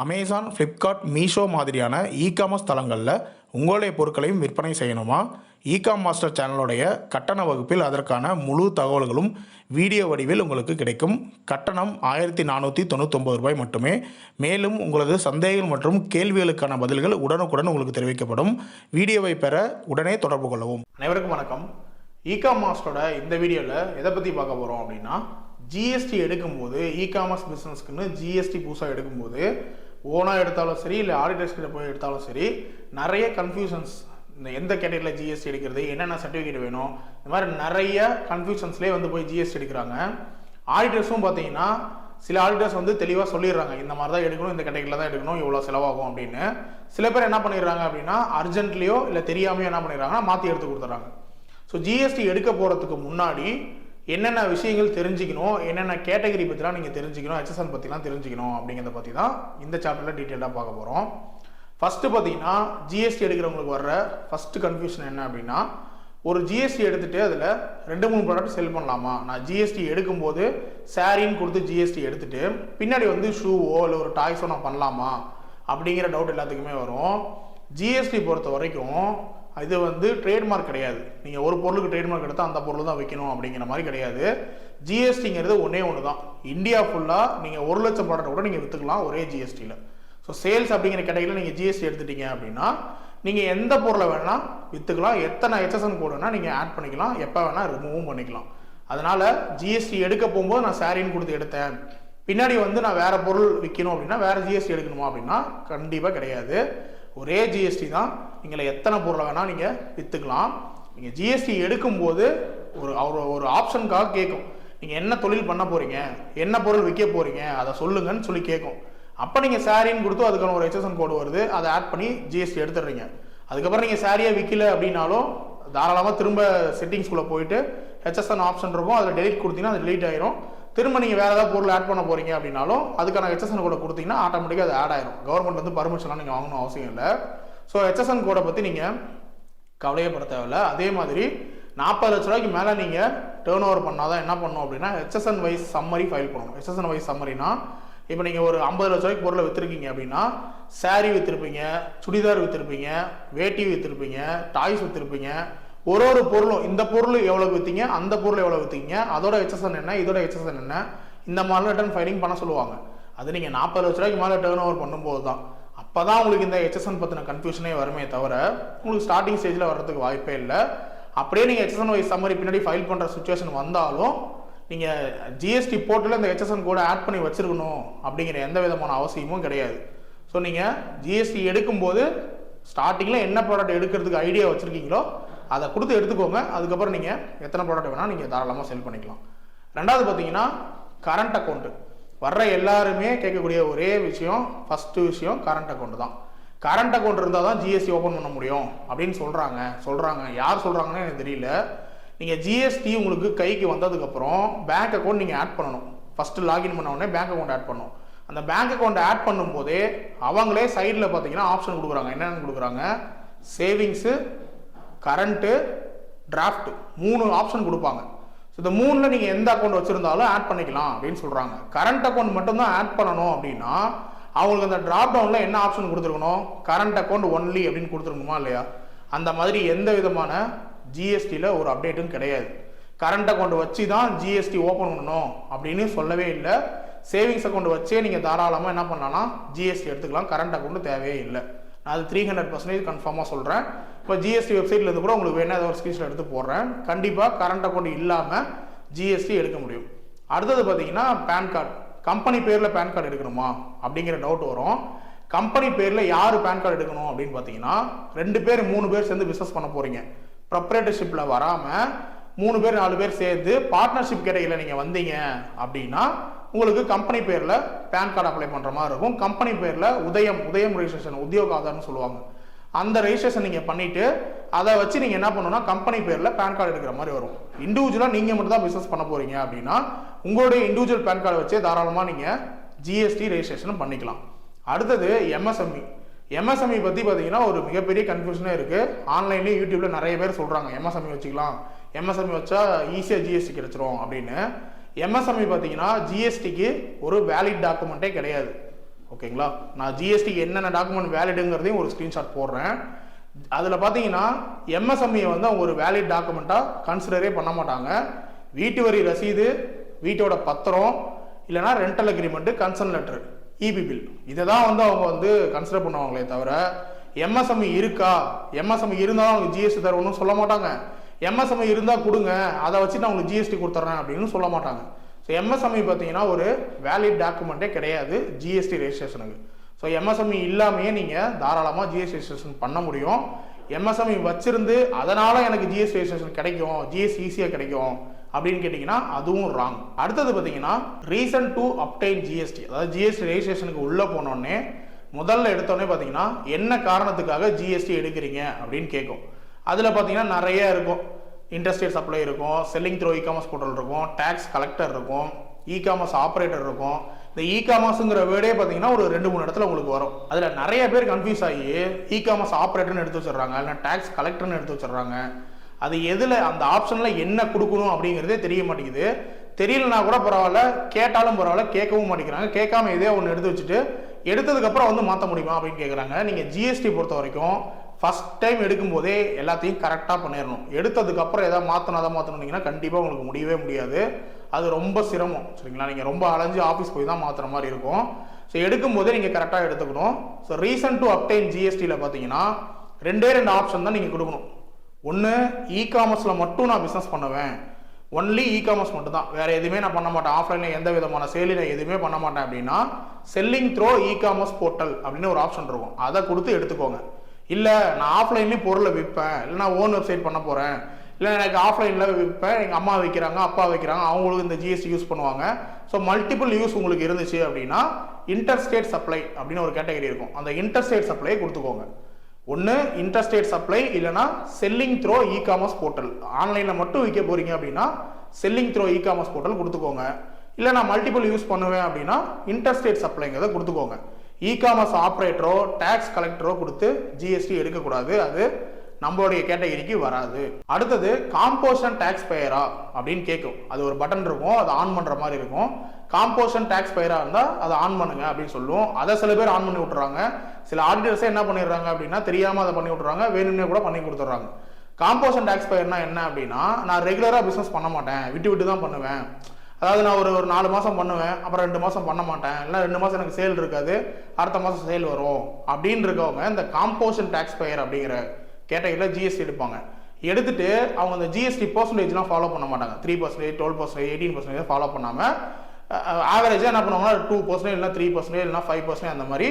Amazon, Flipkart, Meesho மாதிரியான e-commerce தளங்களில் உங்களுடைய பொருட்களையும் விற்பனை செய்யணுமா? இகாம் மாஸ்டர் சேனலுடைய கட்டண வகுப்பில் அதற்கான முழு தகவல்களும் வீடியோ வடிவில் உங்களுக்கு கிடைக்கும். கட்டணம் ரூ. 1499 மட்டுமே. மேலும் உங்களது சந்தேகங்கள் மற்றும் கேள்விகளுக்கான பதில்கள் உடனுக்குடன் உங்களுக்கு தெரிவிக்கப்படும். வீடியோவை பெற உடனே தொடர்பு கொள்ளவும். அனைவருக்கும் வணக்கம். இகாம் மாஸ்டரோட இந்த வீடியோவில் எதை பற்றி பார்க்க போகிறோம் அப்படின்னா, ஜிஎஸ்டி எடுக்கும்போது இகாமர்ஸ் பிஸ்னஸ்க்குன்னு ஜிஎஸ்டி புதுசாக எடுக்கும்போது ஓனாக எடுத்தாலும் சரி, இல்லை ஆடிட்டர்ஸ் கிட்ட போய் எடுத்தாலும் சரி, நிறைய கன்ஃபியூஷன்ஸ். இந்த எந்த கேட்டகரியில் ஜிஎஸ்டி எடுக்கிறது, என்னென்ன சர்டிஃபிகேட் வேணும், இந்த மாதிரி நிறைய கன்ஃபியூஷன்ஸ்லேயே வந்து போய் ஜிஎஸ்டி எடுக்கிறாங்க. ஆடிட்டர்ஸும் பார்த்தீங்கன்னா சில ஆடிட்டர்ஸ் வந்து தெளிவாக சொல்லிடுறாங்க, இந்த மாதிரி தான் எடுக்கணும், இந்த கேட்டகரியில் தான் எடுக்கணும், இவ்வளோ செலவாகும் அப்படின்னு. சில பேர் என்ன பண்ணிடுறாங்க அப்படின்னா, அர்ஜென்ட்லேயோ இல்லை தெரியாமையோ என்ன பண்ணிடுறாங்கன்னா மாற்றி எடுத்து கொடுத்துட்றாங்க. ஸோ ஜிஎஸ்டி எடுக்க போகிறதுக்கு முன்னாடி என்னென்ன விஷயங்கள் தெரிஞ்சுக்கணும், என்னென்ன கேட்டகரி பற்றிலாம் நீங்கள் தெரிஞ்சுக்கணும், ஹெச்எஸ்என் பற்றிலாம் தெரிஞ்சுக்கணும் அப்படிங்கிறத பற்றி தான் இந்த சாப்டரில் டீட்டெயிலாக பார்க்க போகிறோம். ஃபஸ்ட்டு பார்த்தீங்கன்னா, ஜிஎஸ்டி எடுக்கிறவங்களுக்கு வர்ற ஃபஸ்ட்டு கன்ஃபியூஷன் என்ன அப்படின்னா, ஒரு ஜிஎஸ்டி எடுத்துகிட்டு அதில் 2-3 ப்ராடக்ட் செல் பண்ணலாமா? நான் ஜிஎஸ்டி எடுக்கும்போது சாரின்னு கொடுத்து ஜிஎஸ்டி எடுத்துகிட்டு பின்னாடி வந்து ஷூவோ இல்லை ஒரு டாய்ஸோ நான் பண்ணலாமா அப்படிங்கிற டவுட் எல்லாத்துக்குமே வரும். ஜிஎஸ்டி பொறுத்த வரைக்கும் இது வந்து ட்ரேட்மார்க் கிடையாது. நீங்கள் ஒரு பொருளுக்கு ட்ரேட்மார்க் எடுத்தால் அந்த பொருள் தான் வைக்கணும் அப்படிங்கிற மாதிரி கிடையாது. ஜிஎஸ்டிங்கிறது ஒன்றே ஒன்று தான். இந்தியா ஃபுல்லாக நீங்கள் 1 லட்சம் ப்ராடக்ட் கூட நீங்கள் விற்றுக்கலாம் ஒரே ஜிஎஸ்டியில். ஸோ சேல்ஸ் அப்படிங்கிற கேட்டகரியில் நீங்கள் ஜிஎஸ்டி எடுத்துட்டீங்க அப்படின்னா நீங்கள் எந்த பொருளை வேணால் விற்றுக்கலாம், எத்தனை ஹெச்எஸ்என் கோடு வேணால் நீங்கள் ஆட் பண்ணிக்கலாம், எப்போ வேணால் ரிமூவும் பண்ணிக்கலாம். அதனால் ஜிஎஸ்டி எடுக்க போகும்போது நான் சாரின்னு கொடுத்து எடுத்தேன், பின்னாடி வந்து நான் வேறு பொருள் விற்கணும் அப்படின்னா வேறு ஜிஎஸ்டி எடுக்கணுமா அப்படின்னா கண்டிப்பாக கிடையாது. ஒரே ஜிஎஸ்டி தான். நீங்கள் எத்தனை பொருளை வேணால் நீங்கள் விற்றுக்கலாம். நீங்கள் ஜிஎஸ்டி எடுக்கும்போது ஒரு ஆப்ஷனுக்காக கேட்கும், நீங்கள் என்ன தொழில் பண்ண போகிறீங்க, என்ன பொருள் விற்க போகிறீங்க, அதை சொல்லுங்கன்னு சொல்லி கேட்கும். அப்போ நீங்கள் சாரின்னு கொடுத்து அதுக்கான ஒரு ஹெச்எஸ்என் கோடு வருது, அதை ஆட் பண்ணி ஜிஎஸ்டி எடுத்துடுறீங்க. அதுக்கப்புறம் நீங்கள் சாரியை விற்கல அப்படின்னாலும் தாராளமாக திரும்ப செட்டிங்ஸ்குள்ளே போயிட்டு ஹெச்எஸ்என் ஆப்ஷன் இருக்கும், அதில் டெலிட் கொடுத்தீங்கன்னா அது டெலிட் ஆயிரும். திரும்ப நீங்கள் வேறு ஏதாவது பொருள் ஆட் பண்ண போகிறீங்க அப்படின்னாலும் அதுக்கான ஹெச்எஸ்என் கோடை கொடுத்தீங்கன்னா ஆட்டோமேட்டிக்காக அது ஆட் ஆயிரும். கவர்மெண்ட் வந்து பர்மிஷன்லாம் நீங்கள் வாங்கணும் அவசியம் இல்லை. ஸோ ஹெச்எஸ்என் கோடை பற்றி நீங்கள் கவலையப்பட தேவையில்லை. அதே மாதிரி 40 லட்ச ரூபாய்க்கு மேலே நீங்கள் டேர்ன் ஓவர் பண்ணால் தான் என்ன பண்ணணும் அப்படின்னா ஹெச்எஸ்என் வைஸ் சம்மரி ஃபைல் பண்ணணும். ஹெச்எஸ்என் வைஸ் சம்மரினா, இப்போ நீங்கள் ஒரு 50 லட்ச ரூபாய்க்கு பொருளை விற்றுருக்கீங்க அப்படின்னா சாரீ விற்றுருப்பீங்க, சுடிதார் விற்றுருப்பீங்க, வேட்டி விற்றுருப்பீங்க, டாய்ஸ் விற்றுருப்பீங்க. ஒரு பொருளும் இந்த பொருள் எவ்வளோ விற்றீங்க, அந்த பொருள் எவ்வளோ விற்றீங்க, அதோட ஹெச்எஸ்என் என்ன, இதோட ஹெச்எஸ்என் என்ன, இந்த மாதிரிலாம் ரிட்டர்ன் ஃபைலிங் பண்ண சொல்லுவாங்க. அது நீங்கள் 40 லட்ச ரூபாய்க்கு மேலே டேர்ன் ஓவர் பண்ணும்போது தான். அப்போ தான் உங்களுக்கு இந்த ஹெச்எஸ்என் பற்றின கன்ஃபியூஷனே வருமே தவிர உங்களுக்கு ஸ்டார்டிங் ஸ்டேஜில் வர்றதுக்கு வாய்ப்பே இல்லை. அப்படியே நீங்கள் ஹெச்எஸ்என் வைஸ் சம்மரி பின்னாடி ஃபைல் பண்ணுற சுச்சுவேஷன் வந்தாலும் நீங்கள் ஜிஎஸ்டி போர்ட்டில் இந்த ஹெச்எஸ்என் கோடை ஆட் பண்ணி வச்சுருக்கணும் அப்படிங்கிற எந்த விதமான அவசியமும் கிடையாது. ஸோ நீங்கள் ஜிஎஸ்டி எடுக்கும்போது ஸ்டார்டிங்கில் என்ன ப்ராடக்ட் எடுக்கிறதுக்கு ஐடியா வச்சுருக்கீங்களோ அதை கொடுத்து எடுத்துக்கோங்க. அதுக்கப்புறம் நீங்கள் எத்தனை ப்ராடக்ட் வேணால் நீங்கள் தாராளமாக செல் பண்ணிக்கலாம். ரெண்டாவது பார்த்தீங்கன்னா, கரண்ட் அக்கௌண்ட்டு. வர்ற எல்லாருமே கேட்கக்கூடிய ஒரே விஷயம், ஃபஸ்ட்டு விஷயம் கரண்ட் அக்கௌண்ட் தான். கரண்ட் அக்கௌண்ட் இருந்தால் தான் ஜிஎஸ்டி ஓப்பன் பண்ண முடியும் அப்படின்னு சொல்கிறாங்க. யார் சொல்கிறாங்கன்னு எனக்கு தெரியல. நீங்கள் ஜிஎஸ்டி உங்களுக்கு கைக்கு வந்ததுக்கப்புறம் பேங்க் அக்கௌண்ட் நீங்கள் ஆட் பண்ணணும். ஃபஸ்ட்டு லாகின் பண்ண உடனே பேங்க் அக்கௌண்ட் ஆட் பண்ணணும். அந்த பேங்க் அக்கௌண்ட் ஆட் பண்ணும்போதே அவங்களே சைடில் பார்த்தீங்கன்னா ஆப்ஷன் கொடுக்குறாங்க. என்னென்னு கொடுக்குறாங்க? சேவிங்ஸு, கரண்ட்டு, டிராஃப்ட் 3 ஆப்ஷன் கொடுப்பாங்க. ஸோ இந்த 3ல் நீங்கள் எந்த அக்கௌண்ட் வச்சுருந்தாலும் ஆட் பண்ணிக்கலாம் அப்படின்னு சொல்கிறாங்க. கரண்ட் அக்கௌண்ட் மட்டும்தான் ஆட் பண்ணணும் அப்படின்னா அவங்களுக்கு அந்த ட்ராப் டவுனில் என்ன ஆப்ஷன் கொடுத்துருக்கணும்? கரண்ட் அக்கௌண்ட் ஒன்லி அப்படின்னு கொடுத்துருக்கணுமா இல்லையா? அந்த மாதிரி எந்த விதமான ஜிஎஸ்டியில் ஒரு அப்டேட்டும் கிடையாது. கரண்ட் அக்கௌண்ட் வச்சு தான் ஜிஎஸ்டி ஓப்பன் பண்ணணும் அப்படின்னு சொல்லவே இல்லை. சேவிங்ஸ் அக்கௌண்ட் வச்சே நீங்கள் தாராளமாக என்ன பண்ணலாம்னா ஜிஎஸ்டி எடுத்துக்கலாம். கரண்ட் அக்கௌண்ட் தேவையே இல்லை. நான் அது 300% கன்ஃபார்மாக சொல்கிறேன். இப்போ ஜிஎஸ்டி வெப்சைட்லேருந்து கூட உங்களுக்கு வேணா ஏதாவது ஒரு ஸ்க்ரீன்ஷாட் எடுத்து போடுறேன். கண்டிப்பாக கரண்ட் அக்கௌண்ட் இல்லாமல் ஜிஎஸ்டி எடுக்க முடியும். அடுத்தது பார்த்தீங்கன்னா பேன் கார்டு. கம்பெனி பேரில் பேன் கார்டு எடுக்கணுமா அப்படிங்கிற டவுட் வரும். கம்பெனி பேரில் யார் பேன் கார்டு எடுக்கணும் அப்படின்னு பார்த்தீங்கன்னா, 2 பேர் 3 பேர் சேர்ந்து பிஸ்னஸ் பண்ண போகிறீங்க. ப்ரொப்ரேட்டர்ஷிப்பில் வராமல் 3 பேர் 4 பேர் சேர்ந்து பார்ட்னர்ஷிப் கேட்டகரியில் நீங்கள் வந்தீங்க அப்படின்னா உங்களுக்கு கம்பெனி பேரில் பேன் கார்டு அப்ளை பண்ணுற மாதிரி இருக்கும். கம்பெனி பேரில் உதயம் ரெஜிஸ்ட்ரேஷன், உத்தியோக ஆதார்னு சொல்லுவாங்க, அந்த ரெஜிஸ்ட்ரேஷன் நீங்கள் பண்ணிவிட்டு அதை வச்சு நீங்கள் என்ன பண்ணணும்னா கம்பெனி பேரில் பேன் கார்டு எடுக்கிற மாதிரி வரும். இண்டிவிஜுவலாக நீங்கள் மட்டும் தான் பிஸ்னஸ் பண்ண போகிறீங்க அப்படின்னா உங்களுடைய இண்டிவிஜுவல் பேன் கார்டு வச்சே தாராளமாக நீங்கள் ஜிஎஸ்டி ரெஜிஸ்ட்ரேஷன் பண்ணிக்கலாம். அடுத்தது எம்எஸ்எம்இ பற்றி பார்த்தீங்கன்னா ஒரு மிகப்பெரிய கன்ஃபியூஷனே இருக்குது. ஆன்லைன்லேயும் யூடியூப்பில் நிறைய பேர் சொல்கிறாங்க எம்எஸ்எம்இ வச்சுக்கலாம், எம்எஸ்எம்இ வச்சா ஈஸியாக ஜிஎஸ்டி கிடைச்சிரும் அப்படின்னு. எம்எஸ்எம்இ பார்த்தீங்கன்னா ஜிஎஸ்டிக்கு ஒரு வேலிட் டாக்குமெண்ட்டே கிடையாது. ஓகேங்களா. நான் ஜிஎஸ்டிக்கு என்னென்ன டாக்குமெண்ட் வேலிடுங்கிறதையும் ஒரு ஸ்க்ரீன்ஷாட் போடுறேன். அதில் பார்த்தீங்கன்னா எம்எஸ்எம்இயை வந்து அவங்க ஒரு வேலிட் டாக்குமெண்ட்டாக கன்சிடரே பண்ண மாட்டாங்க. வீட்டு வரி ரசீது, வீட்டோட பத்திரம், இல்லைனா rental agreement, concern letter, EB bill, இதை தான் வந்து அவங்க வந்து கன்சிடர் பண்ணுவாங்களே தவிர எம்எஸ்எம்இ இருக்கா, எம்எஸ்எம்இ இருந்தால் அவங்க ஜிஎஸ்டி தருவோம்னு சொல்ல மாட்டாங்க. எம்எஸ்எம்இ இருந்தால் கொடுங்க, அதை வச்சு நான் உங்களுக்கு ஜிஎஸ்டி கொடுத்துட்றேன் அப்படின்னு சொல்ல மாட்டாங்க. ஸோ எம்எஸ்எம்இ பார்த்தீங்கன்னா ஒரு வேலிட் டாக்குமெண்ட்டே கிடையாது ஜிஎஸ்டி ரெஜிஸ்ட்ரேஷனுக்கு. ஸோ எம்எஸ்எம்இ இல்லாமையே நீங்கள் தாராளமாக ஜிஎஸ்டி ரெஜிஸ்ட்ரேஷன் பண்ண முடியும். எம்எஸ்எம்இ வச்சிருந்து அதனால் எனக்கு ஜிஎஸ்டி ரெஜிஸ்ட்ரேஷன் கிடைக்கும், ஜிஎஸ்டி ஈஸியாக கிடைக்கும் அப்படின்னு கேட்டிங்கன்னா அதுவும் ராங். அடுத்தது பார்த்தீங்கன்னா ரீசன் டு அப்டைன் ஜிஎஸ்டி, அதாவது ஜிஎஸ்டி ரெஜிஸ்ட்ரேஷனுக்கு உள்ளே போனோடனே முதல்ல எடுத்தோடனே பார்த்தீங்கன்னா என்ன காரணத்துக்காக ஜிஎஸ்டி எடுக்கிறீங்க அப்படின்னு கேட்கும். அதில் பார்த்தீங்கன்னா நிறைய இருக்கும். இன்டர்ஸ்டேட் சப்ளை இருக்கும், செல்லிங் த்ரோ இகாமர்ஸ் போர்ட்டல் இருக்கும், டேக்ஸ் கலெக்டர் இருக்கும், இகாமர்ஸ் ஆப்ரேட்டர் இருக்கும். இந்த இகாமர்ஸுங்கிற வேர்டே பார்த்தீங்கன்னா ஒரு 2-3 இடத்துல உங்களுக்கு வரும். அதில் நிறைய பேர் கன்ஃபியூஸ் ஆகி இகாமர்ஸ் ஆப்ரேட்டர்னு எடுத்து வச்சிடுறாங்க, இல்லை டேக்ஸ் கலெக்டர்னு எடுத்து வச்சிடுறாங்க. அது எதில் அந்த ஆப்ஷனில் என்ன கொடுக்கணும் அப்படிங்கிறதே தெரிய மாட்டேங்குது. தெரியலனா கூட பரவாயில்ல, கேட்டாலும் பரவாயில்ல, கேட்கவும் மாட்டேங்கிறாங்க. கேட்காம இதே ஒன்று எடுத்து வச்சுட்டு எடுத்ததுக்கப்புறம் வந்து மாற்ற முடியுமா அப்படின்னு கேட்குறாங்க. நீங்கள் ஜிஎஸ்டி பொறுத்த வரைக்கும் ஃபஸ்ட் டைம் எடுக்கும்போதே எல்லாத்தையும் கரெக்டாக பண்ணிடணும். எடுத்ததுக்கப்புறம் எதாவது மாற்றணுங்கன்னா கண்டிப்பாக உங்களுக்கு முடியவே முடியாது. அது ரொம்ப சிரமம், சரிங்களா. நீங்கள் ரொம்ப அலைஞ்சு ஆஃபீஸ் போய் தான் மாற்றுற மாதிரி இருக்கும். ஸோ எடுக்கும்போதே நீங்கள் கரெக்டாக எடுத்துக்கணும். ஸோ ரீசன் டு அப்டைன் ஜிஎஸ்டியில் பார்த்தீங்கன்னா 2 ஆப்ஷன் தான் நீங்கள் கொடுக்கணும். ஒன்று, இகாமர்ஸில் மட்டும் நான் பிஸ்னஸ் பண்ணுவேன், ஒன்லி இகாமர்ஸ் மட்டும் தான், வேறு எதுவுமே நான் பண்ண மாட்டேன், ஆஃப்லைனில் எந்த விதமான சேலில் எதுவுமே பண்ண மாட்டேன் அப்படின்னா செல்லிங் த்ரோ இகாமர்ஸ் போர்ட்டல் அப்படின்னு ஒரு ஆப்ஷன் இருக்கும். அதை கொடுத்து எடுத்துக்கோங்க. இல்லை நான் ஆஃப்லைன்லேயும் பொருளை விற்பேன், இல்லை நான் ஓன் வெப்சைட் பண்ண போகிறேன், இல்லை எனக்கு ஆஃப்லைனில் விற்பேன், எங்கள் அம்மா வைக்கிறாங்க, அப்பா வைக்கிறாங்க, அவங்களுக்கு இந்த ஜிஎஸ்டி யூஸ் பண்ணுவாங்க. ஸோ மல்டிபிள் யூஸ் உங்களுக்கு இருந்துச்சு அப்படின்னா இன்டர்ஸ்டேட் சப்ளை அப்படின்னு ஒரு கேட்டகரி இருக்கும். அந்த இன்டர்ஸ்டேட் சப்ளையை கொடுத்துக்கோங்க. ஒன்று இன்டர்ஸ்டேட் சப்ளை, இல்லைனா செல்லிங் த்ரோ இகாமர்ஸ் போர்ட்டல். ஆன்லைனில் மட்டும் விற்க போகிறீங்க அப்படின்னா செல்லிங் த்ரோ இகாமர்ஸ் போர்ட்டல் கொடுத்துக்கோங்க. இல்லை நான் மல்டிபிள் யூஸ் பண்ணுவேன் அப்படின்னா இன்டர்ஸ்டேட் சப்ளைங்கிறத கொடுத்துக்கோங்க. இகாமர்ஸ் ஆப்ரேட்டரோ டேக்ஸ் கலெக்டரோ கொடுத்து ஜிஎஸ்டி எடுக்கக்கூடாது, அது நம்மளுடைய கேட்டகரிக்கு வராது. அடுத்தது காம்போசிஷன் டேக்ஸ் பேயரா அப்படின்னு கேட்கும். அது ஒரு பட்டன் இருக்கும், அது ஆன் பண்ணுற மாதிரி இருக்கும். காம்போசிஷன் டேக்ஸ் பேயரா இருந்தால் அதை ஆன் பண்ணுங்க அப்படின்னு சொல்லுவோம். அதை சில பேர் ஆன் பண்ணி விட்டுறாங்க. சில ஆடிட்டர்ஸே என்ன பண்ணிடுறாங்க அப்படின்னா தெரியாமல் அதை பண்ணி விட்டுறாங்க, வேணும்னே கூட பண்ணி கொடுத்துட்றாங்க. காம்போசிஷன் டேக்ஸ் பேயர்னா என்ன அப்படின்னா, நான் ரெகுலராக பிஸ்னஸ் பண்ண மாட்டேன், விட்டு விட்டு தான் பண்ணுவேன். அதாவது நான் ஒரு 4 மாதம் பண்ணுவேன், அப்புறம் 2 மாதம் பண்ண மாட்டேன், இல்லை 2 மாதம் எனக்கு சேல் இருக்காது, அடுத்த மாதம் சேல் வரும் அப்படின்னு இருக்கவங்க இந்த காம்போசிஷன் டேக்ஸ் பேயர் அப்படிங்கிற கேட்டகரியில் ஜிஎஸ்டி எடுப்பாங்க. எடுத்துட்டு அவங்க அந்த ஜிஎஸ்டி பர்சன்டேஜ்லாம் ஃபாலோ பண்ண மாட்டாங்க. 3%, 12%, 18% ஃபாலோ பண்ணாமல் ஆவரேஜாக என்ன பண்ணுவாங்கன்னா 2%, இல்லைனா 3%, இல்லைனா 5% அந்த மாதிரி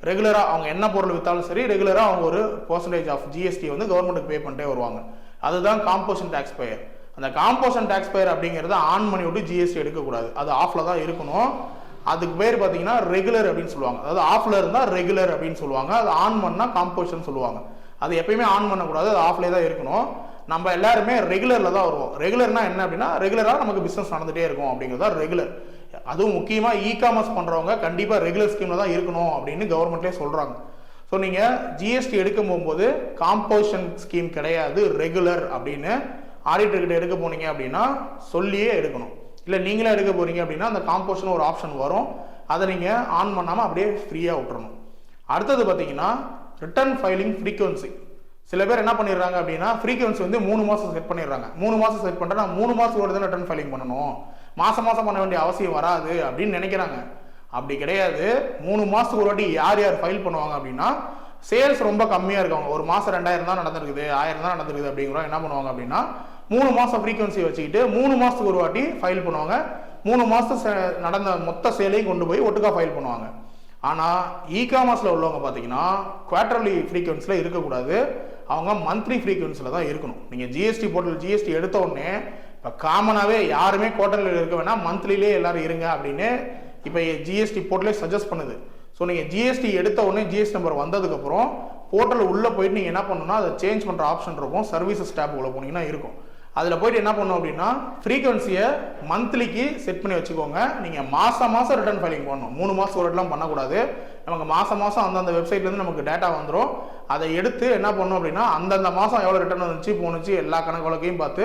ரெகுலராக அவங்க என்ன பொருள் விற்றாலும் சரி ரெகுலராக அவங்க ஒரு பர்சன்டேஜ் ஆஃப் ஜிஎஸ்டி வந்து கவர்மெண்ட்டுக்கு பே பண்ணிட்டே வருவாங்க. அதுதான் காம்போசிஷன் டேக்ஸ் பேயர். அந்த காம்போசிஷன் டேக்ஸ் பேயர் அப்படிங்கிறத ஆன் பண்ணி விட்டு ஜிஎஸ்டி எடுக்கக்கூடாது, அது ஆஃபில் தான் இருக்கணும். அதுக்கு பேர் பார்த்தீங்கன்னா ரெகுலர் அப்படின்னு சொல்லுவாங்க. அதாவது ஆஃபில் இருந்தால் ரெகுலர் அப்படின்னு சொல்லுவாங்க, அது ஆன் பண்ணால் காம்போசிஷன் சொல்லுவாங்க. அது எப்பயுமே ஆன் பண்ணக்கூடாது, அது ஆஃப்லேயே தான் இருக்கணும். நம்ம எல்லாருமே ரெகுலரில் தான் வருவோம். ரெகுலர்னா என்ன அப்படின்னா ரெகுலராக நமக்கு பிஸ்னஸ் நடந்துகிட்டே இருக்கும் அப்படிங்கிறது தான் ரெகுலர். அதுவும் முக்கியமாக இகாமர்ஸ் பண்ணுறவங்க கண்டிப்பாக ரெகுலர் ஸ்கீமில் தான் இருக்கணும் அப்படின்னு கவர்மெண்ட்லேயே சொல்கிறாங்க. ஸோ நீங்கள் ஜிஎஸ்டி எடுக்க போகும்போது காம்போசிஷன் ஸ்கீம் கிடையாது, ரெகுலர் அப்படின்னு ஆடிட்டர்கிட்ட எடுக்க போனீங்க அப்படின்னா சொல்லியே எடுக்கணும். இல்லை நீங்களே எடுக்க போகிறீங்க அப்படின்னா அந்த காம்போசிஷன் ஒரு ஆப்ஷன் வரும், அதை நீங்கள் ஆன் பண்ணாமல் அப்படியே ஃப்ரீயாக விட்டுறணும். அடுத்தது பார்த்தீங்கன்னா ரிட்டர்ன் ஃபைலிங் ஃப்ரீக்வன்சி. சில பேர் என்ன பண்ணிடுறாங்க அப்படின்னா ஃப்ரீக்வன்சி வந்து 3 மாதம் செட் பண்ணிடுறாங்க. 3 மாதம் செட் பண்ணுறா 3 மாதத்தோடு தான் ரிட்டர்ன் ஃபைலிங் பண்ணணும், மாதம் பண்ண வேண்டிய அவசியம் வராது அப்படின்னு நினைக்கிறாங்க. அப்படி கிடையாது. 3 மாதத்துக்கு ஒரு வாட்டி யார் யார் ஃபைல் பண்ணுவாங்க அப்படின்னா சேல்ஸ் ரொம்ப கம்மியாக இருக்கவங்க, ஒரு மாதம் 2000 தான் நடந்திருக்குது, 1000 தான் நடந்திருக்குது அப்படிங்கிறோம், என்ன பண்ணுவாங்க அப்படின்னா 3 மாதம் ஃப்ரீக்வன்சி வச்சுக்கிட்டு 3 மாதத்துக்கு ஒரு வாட்டி ஃபைல் பண்ணுவாங்க. 3 மாதம் நடந்த மொத்த சேலையும் கொண்டு போய் ஒட்டுக்கா ஃபைல் பண்ணுவாங்க. ஆனால் இகாமர்ஸில் உள்ளவங்க பார்த்தீங்கன்னா குவார்டர்லி ஃப்ரீக்வன்சியில் இருக்கக்கூடாது, அவங்க மந்த்லி ஃப்ரீக்வன்சியில் தான் இருக்கணும். நீங்கள் ஜிஎஸ்டி போர்ட்டல் ஜிஎஸ்டி எடுத்த உடனே இப்போ காமனாகவே யாருமே குவார்டர்லியில் இருக்க வேணாம், மந்த்லிலே எல்லாரும் இருங்க அப்படின்னு இப்போ ஜிஎஸ்டி போர்ட்டலே சஜஸ்ட் பண்ணுது. ஸோ நீங்கள் ஜிஎஸ்டி எடுத்த உடனே ஜிஎஸ்டி நம்பர் வந்ததுக்கப்புறம் போர்ட்டல் உள்ளே போயிட்டு நீங்கள் என்ன பண்ணணும்னா அதை சேஞ்ச் பண்ணுற ஆப்ஷன் இருக்கும், சர்வீசஸ் டேப் உள்ள போனீங்கன்னா இருக்கும். அதில் போய்ட்டு என்ன பண்ணணும் அப்படின்னா ஃப்ரீக்வன்சியை மந்த்லிக்கு செட் பண்ணி வச்சுக்கோங்க. நீங்கள் மாதம் ரிட்டர்ன் ஃபைலிங் பண்ணணும், 3 மாதம் ஒரு இடம்லாம் பண்ணக்கூடாது. நமக்கு மாதம் அந்தந்த வெப்சைட்லேருந்து நமக்கு டேட்டா வந்துடும். அதை எடுத்து என்ன பண்ணணும் அப்படின்னா அந்தந்த மாதம் எவ்வளோ ரிட்டர்ன் வந்துச்சு போணுச்சு எல்லா கணக்கு வழக்கையும் பார்த்து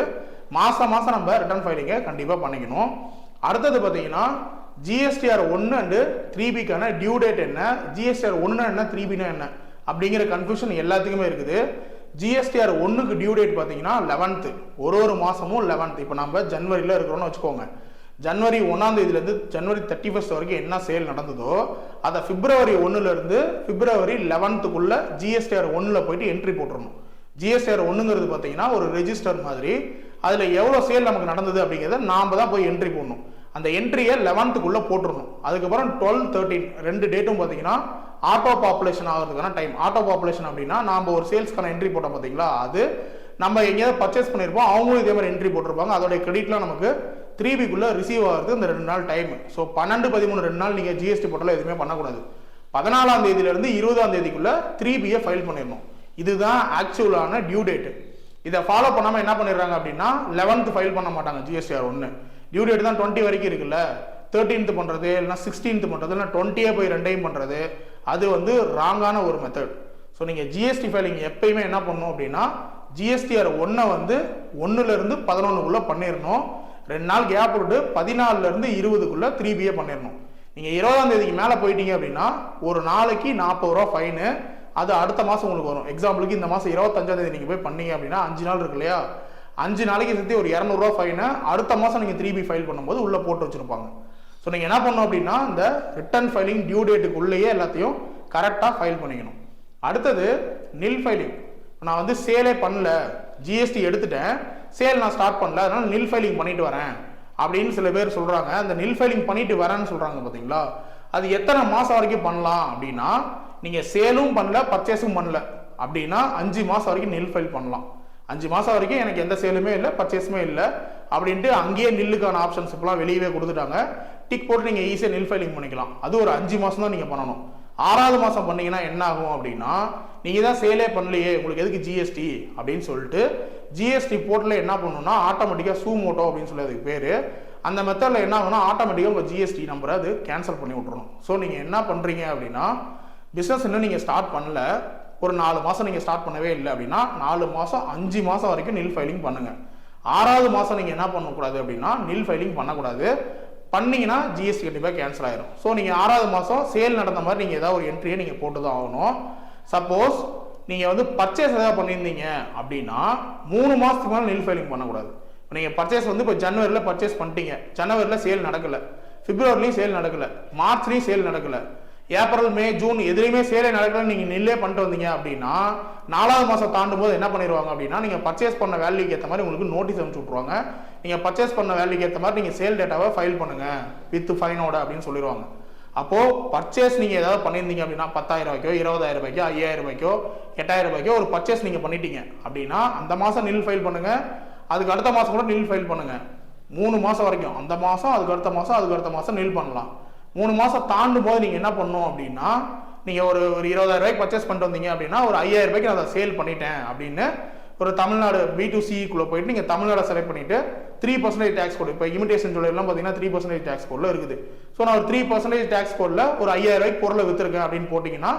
மாதம் நம்ம ரிட்டர்ன் ஃபைலிங்கை கண்டிப்பாக பண்ணிக்கணும். அடுத்தது பார்த்தீங்கன்னா GSTR 1 and 3Bக்கான டியூ டேட் என்ன, GSTR 1 என்ன 3Bனா என்ன அப்படிங்கிற கன்ஃபியூஷன் எல்லாத்துக்குமே இருக்குது. GSTR 1க்கு டியூ டேட் பார்த்தீங்கன்னா 11th, ஒரு மாதமும் 11th. இப்போ நம்ம ஜனவரியில் இருக்கிறோன்னு வச்சுக்கோங்க. ஜனவரி 1ஆம் தேதியிலேருந்து ஜனவரி 31 வரைக்கும் என்ன சேல் நடந்ததோ அதை பிப்ரவரி 1லேருந்து பிப்ரவரி 11க்குள்ள GSTR 1ல் போயிட்டு என்ட்ரி போட்டுடணும். GSTR 1ங்கிறது பார்த்தீங்கன்னா ஒரு ரெஜிஸ்டர் மாதிரி. அதில் எவ்வளோ சேல் நமக்கு நடந்தது அப்படிங்கிறத நாம் தான் போய் என்ட்ரி போடணும். அந்த என்ட்ரியை 11க்குள்ளே போட்டுடணும். அதுக்கப்புறம் 12, 13 ரெண்டு டேட்டும் பார்த்தீங்கன்னா ஆட்டோ பாப்புலேஷன் ஆகிறதுக்கான டைம். ஆட்டோ பாப்புலேஷன் அப்படின்னா நாம் ஒரு சேல்ஸ்க்கான என்ட்ரி போட்டோம் பார்த்தீங்களா, அது நம்ம எங்கேயாவது பர்ச்சேஸ் பண்ணியிருப்போம், அவங்களும் இதே மாதிரி என்ட்ரி போட்டிருப்பாங்க. அதோடைய கிரெடிட்லாம் நமக்கு 3Bக்குள்ளே ரிசீவ் ஆகிறது இந்த 2 நாள் டைம். ஸோ 12, 13 2 நாள் நீங்கள் ஜிஎஸ்டி போட்டாலும் எதுவுமே பண்ணக்கூடாது. 14ஆம் தேதியிலேருந்து 20ஆம் தேதிக்குள்ளே 3Bயை ஃபைல் பண்ணிடணும். இதுதான் ஆக்சுவலான டியூ டேட்டு. இதை ஃபாலோ பண்ணாமல் என்ன பண்ணிடுறாங்க அப்படின்னா 11th ஃபைல் பண்ண மாட்டாங்க. GSTR 1 டியூ டேட் தான் 20 வரைக்கும் இருக்குல்ல, 13th பண்ணுறது, இல்லைனா 16th பண்ணுறது, இல்லைனா 20 போய் 2டைம் பண்ணுறது, அது வந்து ராங்கான ஒரு மெத்தட். ஸோ நீங்கள் ஜிஎஸ்டி ஃபைலிங் எப்பயுமே என்ன பண்ணணும் அப்படின்னா GSTR 1 வந்து 1லேருந்து 11க்குள்ளே பண்ணிடணும். 2 நாள் கேப் விட்டு 14லேருந்து 20க்குள்ளே 3Bயை பண்ணிடணும். நீங்கள் 20ஆம் தேதிக்கு மேலே போயிட்டீங்க அப்படின்னா ஒரு நாளைக்கு 40 ரூபா ஃபைனு. அது அடுத்த மாதம் உங்களுக்கு வரும். எக்ஸாம்பிளுக்கு இந்த மாதம் 25ஆம் தேதி நீங்கள் போய் பண்ணீங்க அப்படின்னா 5 நாள் இருக்கு இல்லையா, 5 நாளைக்கு சேர்த்து ஒரு 200 ரூபா ஃபைனு அடுத்த மாதம் நீங்கள் 3B ஃபைல் பண்ணும்போது உள்ளே போட்டு வச்சுருப்பாங்க. ஸோ நீங்கள் என்ன பண்ணணும் அப்படின்னா இந்த ரிட்டர்ன் ஃபைலிங் டியூ டேட்டுக்குள்ளேயே எல்லாத்தையும் கரெக்டாக ஃபைல் பண்ணிக்கணும். அடுத்தது நில் ஃபைலிங். நான் வந்து சேலே பண்ணல, ஜிஎஸ்டி எடுத்துட்டேன், சேல் நான் ஸ்டார்ட் பண்ணல, அதனால நில் ஃபைலிங் பண்ணிட்டு வரேன் அப்படின்னு சில பேர் சொல்கிறாங்க. அந்த நில் ஃபைலிங் பண்ணிட்டு வரேன்னு சொல்கிறாங்க பார்த்தீங்களா, அது எத்தனை மாதம் வரைக்கும் பண்ணலாம் அப்படின்னா நீங்கள் சேலும் பண்ணல பர்ச்சேஸும் பண்ணல அப்படின்னா 5 மாதம் வரைக்கும் நில் ஃபைல் பண்ணலாம். 5 மாதம் வரைக்கும் எனக்கு எந்த சேலுமே இல்லை பர்ச்சேஸுமே இல்லை அப்படின்ட்டு அங்கேயே நில்லுக்கான ஆப்ஷன்ஸ் இப்போலாம் வெளியவே கொடுத்துட்டாங்க. டிக் போட்டு நீங்கள் ஈஸியாக நில் ஃபைலிங் பண்ணிக்கலாம். அது ஒரு 5 மாதம் தான் நீங்கள் பண்ணணும். 6வது மாதம் பண்ணீங்கன்னா என்ன ஆகும் அப்படின்னா நீங்கள் தான் சேலே பண்ணலையே, உங்களுக்கு எதுக்கு ஜிஎஸ்டி அப்படின்னு சொல்லிட்டு ஜிஎஸ்டி போர்ட்டில் என்ன பண்ணணும்னா ஆட்டோமேட்டிக்காக சூமோட்டோ அப்படின்னு சொல்லி அதுக்கு பேர். அந்த மெத்தடில் என்ன ஆகும்னா ஆட்டோமேட்டிக்காக உங்கள் ஜிஎஸ்டி நம்பரை அது கேன்சல் பண்ணி விட்றணும். ஸோ நீங்கள் என்ன பண்ணுறீங்க அப்படின்னா பிஸ்னஸ் இன்னும் நீங்கள் ஸ்டார்ட் பண்ணல, ஒரு 4 மாதம் நீங்கள் ஸ்டார்ட் பண்ணவே இல்லை அப்படின்னா 4 மாதம் 5 மாதம் வரைக்கும் நில் ஃபைலிங் பண்ணுங்கள். 6வது மாதம் நீங்கள் என்ன பண்ணக்கூடாது அப்படின்னா நில் ஃபைலிங் பண்ணக்கூடாது. பண்ணிங்கன்னா ஜிஎஸ்டி கண்டிப்பாக கேன்சல் ஆயிரும். ஸோ நீங்கள் 6வது மாதம் சேல் நடந்த மாதிரி நீங்கள் ஏதாவது ஒரு என்ட்ரியை நீங்கள் போட்டு தான் ஆகணும். சப்போஸ் நீங்கள் வந்து பர்ச்சேஸ் ஏதாவது பண்ணியிருந்தீங்க அப்படின்னா 3 மாதத்துக்கு மேலே நில் ஃபைலிங் பண்ணக்கூடாது. இப்போ நீங்கள் பர்ச்சேஸ் வந்து இப்போ ஜனவரியில் பர்ச்சேஸ் பண்ணிட்டீங்க, ஜனவரியில் சேல் நடக்கலை, பிப்ரவரிலையும் சேல் நடக்கலை, மார்ச்லேயும் சேல் நடக்கலை, ஏப்ரல் மே ஜூன் எதுலையுமே சேலே நடக்கலன்னு நீங்கள் நில்லே பண்ணிட்டு வந்தீங்க அப்படின்னா 4வது மாதம் தாண்டும் போது என்ன பண்ணிடுவாங்க அப்படின்னா நீங்கள் பர்ச்சேஸ் பண்ண வேல்யூக்கு ஏற்ற மாதிரி உங்களுக்கு நோட்டீஸ் அனுப்பிச்சு விட்ருவாங்க. நீங்கள் பர்ச்சேஸ் பண்ண வேல்யூக்கு ஏற்ற மாதிரி நீங்கள் சேல் டேட்டாவை ஃபைல் பண்ணுங்கள் வித் ஃபைனோட அப்படின்னு சொல்லிடுவாங்க. அப்போது பர்ச்சேஸ் நீங்கள் ஏதாவது பண்ணியிருந்தீங்க அப்படின்னா 10,000 ரூபாய்க்கோ 20,000 ரூபாய்க்கோ 5,000 ரூபாய்க்கோ 8,000 ரூபாய்க்கோ ஒரு பர்ச்சேஸ் நீங்கள் பண்ணிட்டீங்க அப்படின்னா அந்த மாதம் நில் ஃபைல் பண்ணுங்கள். அதுக்கு அடுத்த மாதம் கூட நில் ஃபைல் பண்ணுங்கள். 3 மாதம் வரைக்கும், அந்த மாதம் அதுக்கு அடுத்த மாதம் அதுக்கு அடுத்த மாதம் நில் பண்ணலாம். 3 மாதம் தாண்டும் போது நீங்கள் என்ன பண்ணணும் அப்படின்னா நீங்கள் ஒரு 20,000 ரூபாய்க்கு பர்ச்சேஸ் பண்ணிட்டு வந்தீங்க அப்படின்னா ஒரு 5,000 ரூபாய்க்கு நான் அதை சேல் பண்ணிட்டேன் அப்படின்னு ஒரு தமிழ்நாடு B2Cக்குள்ளே போயிட்டு நீங்கள் தமிழ்நாடு செலக்ட் பண்ணிவிட்டு 3% டேக்ஸ் கோடு, இப்போ இமிடேஷன் ஜுவல்லரிலாம் பார்த்தீங்கன்னா 3% டேக்ஸ் கோடில் இருக்குது. ஸோ நான் ஒரு 3% டேக்ஸ் கோடில் ஒரு 5,000 ரூபாய்க்கு பொருளை விற்றுருக்கேன் அப்படின்னு போட்டிங்கன்னா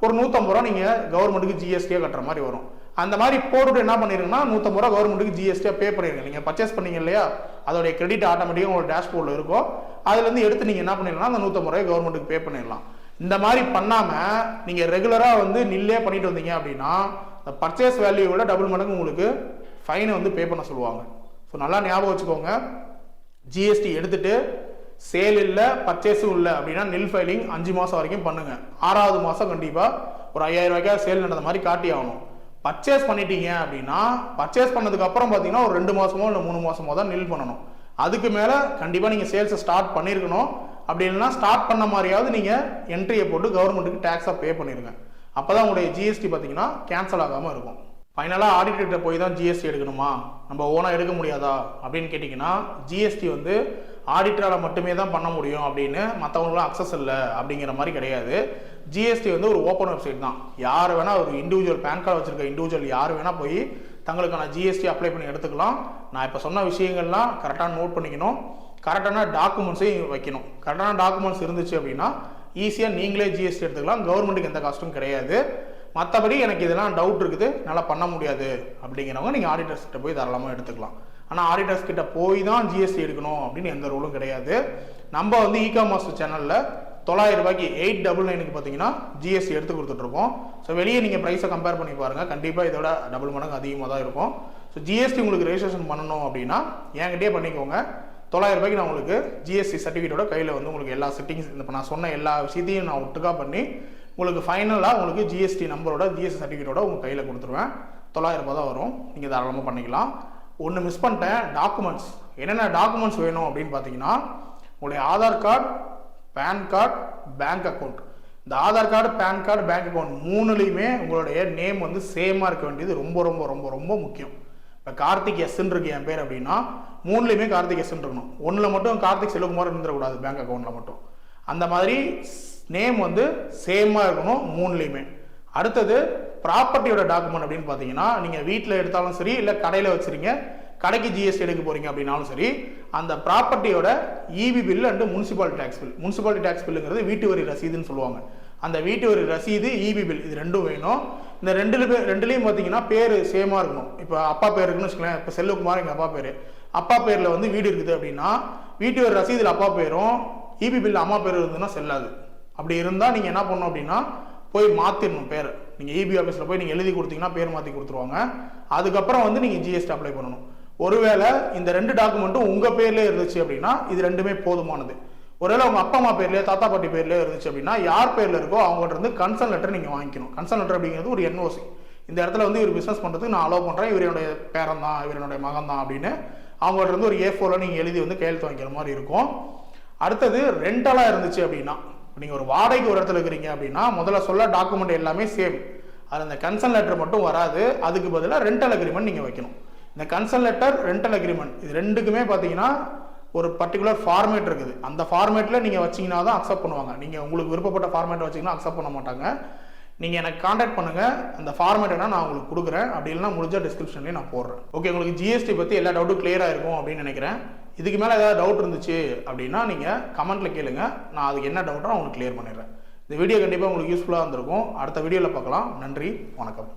ஒரு 150 ரூபா நீங்கள் கவர்மெண்ட்டுக்கு ஜிஎஸ்டியாக கட்டுற மாதிரி வரும். அந்த மாதிரி போட்டுட்டு என்ன பண்ணிருங்கன்னா 150 ரூபா கவர்மெண்ட்டுக்கு ஜிஎஸ்டியாக பே பண்ணிருங்க. நீங்கள் பர்ச்சேஸ் பண்ணீங்க இல்லையா, அதோடைய கிரெடிட் ஆட்டோமேட்டிக்காக உங்களோட டேஷ்போர்டில் இருக்கும். அதுலேருந்து எடுத்து நீங்கள் என்ன பண்ணிடலாம், அந்த 150 ரூபாய் கவர்மெண்ட்டுக்கு பே பண்ணிடலாம். இந்த மாதிரி பண்ணாமல் நீங்கள் ரெகுலராக வந்து நில்லே பண்ணிட்டு வந்தீங்க அப்படின்னா இந்த பர்ச்சேஸ் வேல்யூவோட டபுள் மடங்கு உங்களுக்கு ஃபைனை வந்து பே பண்ண சொல்லுவாங்க. ஸோ நல்லா ஞாபகம் வச்சுக்கோங்க, ஜிஎஸ்டி எடுத்துட்டு சேல் இல்லை பர்ச்சேஸும் இல்லை அப்படின்னா நில் ஃபைலிங் 5 மாதம் வரைக்கும் பண்ணுங்க. 6வது மாதம் கண்டிப்பாக ஒரு 5,000 ரூபாய்க்காக சேல் நடந்த மாதிரி காட்டி ஆகணும். பர்ச்சேஸ் பண்ணிட்டீங்க அப்படின்னா பர்ச்சேஸ் பண்ணதுக்கு அப்புறம் பார்த்தீங்கன்னா ஒரு 2 மாதமோ இல்லை 3 மாதமோ தான் நில் பண்ணணும். அதுக்கு மேலே கண்டிப்பாக நீங்கள் சேல்ஸை ஸ்டார்ட் பண்ணியிருக்கணும். அப்படி இல்லைன்னா ஸ்டார்ட் பண்ண மாதிரியாவது நீங்கள் என்ட்ரியை போட்டு கவர்மெண்ட்டுக்கு டேக்ஸாக பே பண்ணிடுங்க. அப்போ தான் உங்களுடைய ஜிஎஸ்டி பார்த்தீங்கன்னா கேன்சல் ஆகாமல் இருக்கும். ஃபைனலாக ஆடிட்டர்கிட்ட போய் தான் ஜிஎஸ்டி எடுக்கணுமா, நம்ம ஓனாக எடுக்க முடியாதா அப்படின்னு கேட்டிங்கன்னா ஜிஎஸ்டி வந்து ஆடிட்டரால் மட்டுமே தான் பண்ண முடியும் அப்படின்னு மற்றவங்களும் அக்சஸ் இல்லை அப்படிங்கிற மாதிரி கிடையாது. ஜிஎஸ்டி வந்து ஒரு ஓப்பன் வெப்சைட் தான். யார் வேணால் ஒரு இண்டிவிஜுவல் பேன் கார்டு வச்சுருக்க இண்டிவிஜுவல் யார் வேணால் போய் தங்களுக்கான ஜிஎஸ்டி அப்ளை பண்ணி எடுத்துக்கலாம். நான் இப்போ சொன்ன விஷயங்கள்லாம் கரெக்டாக நோட் பண்ணிக்கணும், கரெக்டான டாக்குமெண்ட்ஸையும் வைக்கணும். கரெக்டான டாக்குமெண்ட்ஸ் இருந்துச்சு அப்படின்னா ஈஸியாக நீங்களே ஜிஎஸ்டி எடுத்துக்கலாம், கவர்மெண்ட்டுக்கு எந்த காஸ்ட்டும் கிடையாது. மற்றபடி எனக்கு இதெல்லாம் டவுட் இருக்குது, நல்லா பண்ண முடியாது அப்படிங்கிறவங்க நீங்கள் ஆடிட்டர்ஸ்கிட்ட போய் தாராளமாக எடுத்துக்கலாம். ஆனால் ஆடிட்டர்ஸ் கிட்ட போய் தான் ஜிஎஸ்டி எடுக்கணும் அப்படின்னு எந்த ரூலும் கிடையாது. நம்ம வந்து இகாமர்ஸ் சேனலில் 900 ரூபாய்க்கு 899க்கு பார்த்தீங்கன்னா ஜிஎஸ்டி எடுத்து கொடுத்துட்ருக்கோம். ஸோ வெளியே நீங்கள் ப்ரைஸை கம்பேர் பண்ணி பாருங்கள், கண்டிப்பாக இதோட டபுள் மடங்கு அதிகமாக தான் இருக்கும். ஸோ ஜிஎஸ்டி உங்களுக்கு ரெஜிஸ்ட்ரேஷன் பண்ணணும் அப்படின்னா என்கிட்டயே பண்ணிக்கோங்க. 900 ரூபாய்க்கு நான் உங்களுக்கு ஜிஎஸ்டி சர்டிஃபிகேட்டோட கையில் வந்து உங்களுக்கு எல்லா செட்டிங்ஸ் இப்போ நான் சொன்ன எல்லா விஷயத்தையும் நான் ஒட்டுக்கா பண்ணி உங்களுக்கு ஃபைனலாக உங்களுக்கு ஜிஎஸ்டி நம்பரோட ஜிஎஸ்டி சர்டிஃபிகேட்டோட உங்கள் கையில் கொடுத்துருவேன். 900 ரூபாய் தான் வரும். நீங்கள் தாராளமாக பண்ணிக்கலாம். ஒன்று மிஸ் பண்ணிட்டேன், டாக்குமெண்ட்ஸ். என்னென்ன டாக்குமெண்ட்ஸ் வேணும் அப்படின்னு பார்த்தீங்கன்னா உங்களுடைய Aadhaar card, PAN card, bank account. இந்த Aadhaar card, PAN card, bank account மூணுலேயுமே உங்களுடைய நேம் வந்து சேமாக இருக்க வேண்டியது ரொம்ப ரொம்ப ரொம்ப ரொம்ப முக்கியம். இப்போ கார்த்திக் எஸ்ன்னு இருக்கு என் பேர் அப்படின்னா மூணுலேயுமே கார்த்திக் எஸ்ன்னு இருக்கணும். ஒன்றில் மட்டும் கார்த்திக் செல்வகுமார் இருந்துடக்கூடாது பேங்க் அக்கௌண்ட்டில் மட்டும். அந்த மாதிரி நேம் வந்து சேமாக இருக்கணும் மூணுலேயுமே. அடுத்தது ப்ராப்பர்ட்டியோட டாக்குமெண்ட் அப்படின்னு பார்த்தீங்கன்னா நீங்கள் வீட்டில் எடுத்தாலும் சரி, இல்லை கடையில் வச்சுருங்க, கடைக்கு ஜிஎஸ்டி எடுக்க போகிறீங்க அப்படின்னாலும் சரி, அந்த ப்ராப்பர்ட்டியோட EB bill and municipality tax bill. Municipality tax பில்லுங்கிறது வீட்டு வரி ரசீதுன்னு சொல்லுவாங்க. அந்த வீட்டு வரி ரசீது, இபி பில், இது ரெண்டும் வேணும். இந்த ரெண்டுலேயும் பார்த்தீங்கன்னா பேர் சேமாக இருக்கணும். இப்போ அப்பா பேர் இருக்குன்னு வச்சுக்கலாம். இப்போ செல்வகுமார் எங்கள் அப்பா பேரில் வந்து வீடு இருக்குது அப்படின்னா வீட்டு வரி ரசீதில் அப்பா பேரும் இபி பில் அம்மா பேர் இருந்ததுன்னா செல்லாது. அப்படி இருந்தால் நீங்கள் என்ன பண்ணணும் அப்படின்னா போய் மாற்றிடணும் பேர். நீங்கள் இபி ஆஃபீஸில் போய் நீங்கள் எழுதி கொடுத்தீங்கன்னா பேர் மாற்றி கொடுத்துருவாங்க. அதுக்கப்புறம் வந்து நீங்கள் ஜிஎஸ்டி அப்ளை பண்ணணும். ஒருவேளை இந்த 2 டாக்குமெண்ட்டும் உங்கள் பேர்லேயே இருந்துச்சு அப்படின்னா இது ரெண்டுமே போதுமானது. ஒருவேளை உங்கள் அப்பா அம்மா பேர்லேயே தாத்தா பாட்டி பேர்லேயே இருந்துச்சு அப்படின்னா யார் பேரில் இருக்கோ அவங்கள்ட்ட இருந்து கன்சர்ன் லெட்டர் நீங்கள் வாங்கிக்கணும். கன்சர்ன் லெட்டர் அப்படிங்கிறது ஒரு என்ஓசி. இந்த இடத்துல வந்து இவர் பிஸ்னஸ் பண்ணுறதுக்கு நான் அலோவ் பண்ணுறேன், இவருடைய பேரன் தான், இவருடைய மகன் தான் அப்படின்னு அவங்கள்ட்ட இருந்து ஒரு A4 நீங்கள் எழுதி வந்து கையெழுத்து வாங்கிக்கிற மாதிரி இருக்கும். அடுத்தது ரெண்டலாக இருந்துச்சு அப்படின்னா, நீங்கள் ஒரு வாடகைக்கு ஒரு இடத்துல இருக்கிறீங்க அப்படின்னா முதல்ல சொல்ல டாக்குமெண்ட் எல்லாமே சேம். அதில் இந்த கன்சர்ன் லெட்டர் மட்டும் வராது. அதுக்கு பதிலாக ரெண்டல் அக்ரிமெண்ட் நீங்கள் வைக்கணும். இந்த கன்சர்ன் லெட்டர், ரெண்டல் அக்ரிமெண்ட் இது ரெண்டுக்குமே பார்த்தீங்கன்னா ஒரு பர்டிகுலர் ஃபார்மேட் இருக்குது. அந்த ஃபார்மேட்டில் நீங்கள் வச்சிங்கன்னா தான் அக்செப்ட் பண்ணுவாங்க. நீங்கள் உங்களுக்கு விருப்பப்பட்ட ஃபார்மேட்டை வச்சிங்கன்னா அக்செப்ட் பண்ண மாட்டாங்க. நீங்கள் எனக்கு காண்டாக்ட் பண்ணுங்கள், அந்த ஃபார்மேட் என்ன நான் உங்களுக்கு கொடுக்குறேன். அப்படி இல்லைனா முடிஞ்ச டிஸ்கிரிப்ஷன்லேயே நான் போடுறேன். ஓகே, உங்களுக்கு ஜிஎஸ்டி பற்றி எல்லா டவுட்டும் கிளியராக இருக்கும் அப்படின்னு நினைக்கிறேன். இதுக்கு மேலே ஏதாவது டவுட் இருந்துச்சு அப்படின்னா நீங்கள் கமெண்ட்டில் கேளுங்க. நான் அதுக்கு என்ன டவுட்டோ நான் உங்களுக்கு கிளியர் பண்ணிடுறேன். இந்த வீடியோ கண்டிப்பாக உங்களுக்கு யூஸ்ஃபுல்லாக இருந்திருக்கும். அடுத்த வீடியோவில் பார்க்கலாம். நன்றி, வணக்கம்.